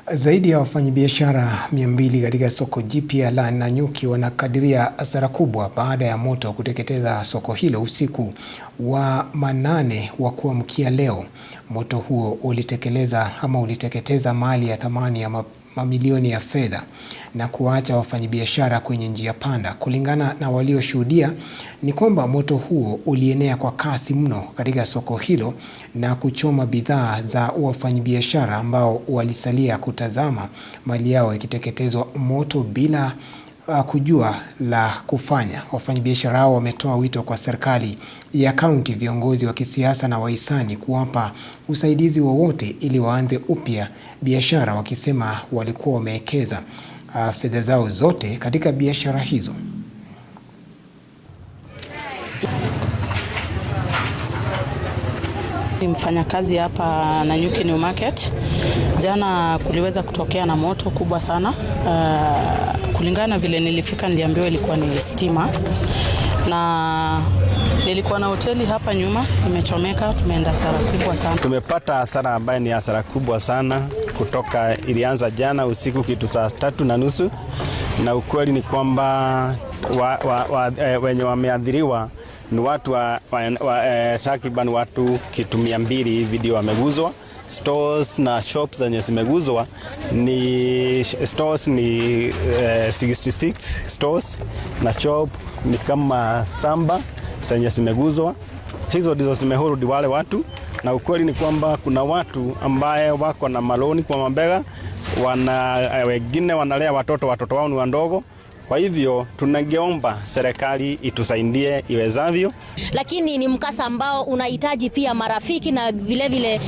Zaidi ya wafanyabiashara 200 katika soko jipya la Nanyuki wanakadiria hasara kubwa baada ya moto kuteketeza soko hilo usiku wa manane wa kuamkia leo. Moto huo uliteketeza mali ya thamani ya mamilioni ya fedha na kuacha wafanyabiashara kwenye njia panda. Kulingana na walioshuhudia ni kwamba moto huo ulienea kwa kasi mno katika soko hilo na kuchoma bidhaa za wafanyabiashara ambao walisalia kutazama mali yao ikiteketezwa moto bila kujua la kufanya. Wafanyabiashara hao wametoa wito kwa serikali ya kaunti, viongozi wa kisiasa na wahisani kuwapa usaidizi wowote ili waanze upya biashara, wakisema walikuwa wamewekeza fedha zao zote katika biashara hizo. Ni mfanyakazi hapa Nanyuki New Market. Jana kuliweza kutokea na moto kubwa sana. Kulingana vile nilifika niliambiwa ilikuwa ni stima, na nilikuwa na hoteli hapa nyuma imechomeka. Tumeenda hasara kubwa sana. Tumepata hasara ambayo ni hasara kubwa sana kutoka ilianza jana usiku kitu saa 3:30, na ukweli ni kwamba wenye wameadhiriwa ni watu takriban watu kitu 200 video wameguzwa. Stores na shops zenye zimeguzwa ni stores ni 66 stores na shop ni kama samba zenye zimeguzwa. Hizo ndizo zimehurudi wale watu, na ukweli ni kwamba kuna watu ambaye wako na maloni kwa mabega, wengine wanalea watoto wao ni wandogo. Kwa hivyo tunangeomba serikali itusaidie iwezavyo. Lakini ni mkasa ambao unahitaji pia marafiki na vile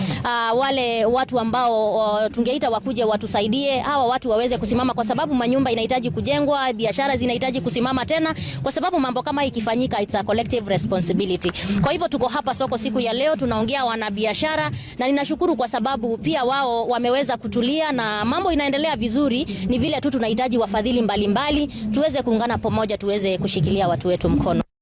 wale watu ambao tungeita wakuje watusaidie, hawa watu waweze kusimama, kwa sababu manyumba inahitaji kujengwa, biashara zinahitaji kusimama tena, kwa sababu mambo kama ikifanyika it's a collective responsibility. Kwa hivyo tuko hapa soko siku ya leo tunaongea wana biashara, na ninashukuru kwa sababu pia wao wameweza kutulia na mambo inaendelea vizuri. Ni vile tu tunahitaji wafadhili mbalimbali tuweze kuungana pamoja, tuweze kushikilia watu wetu mkono.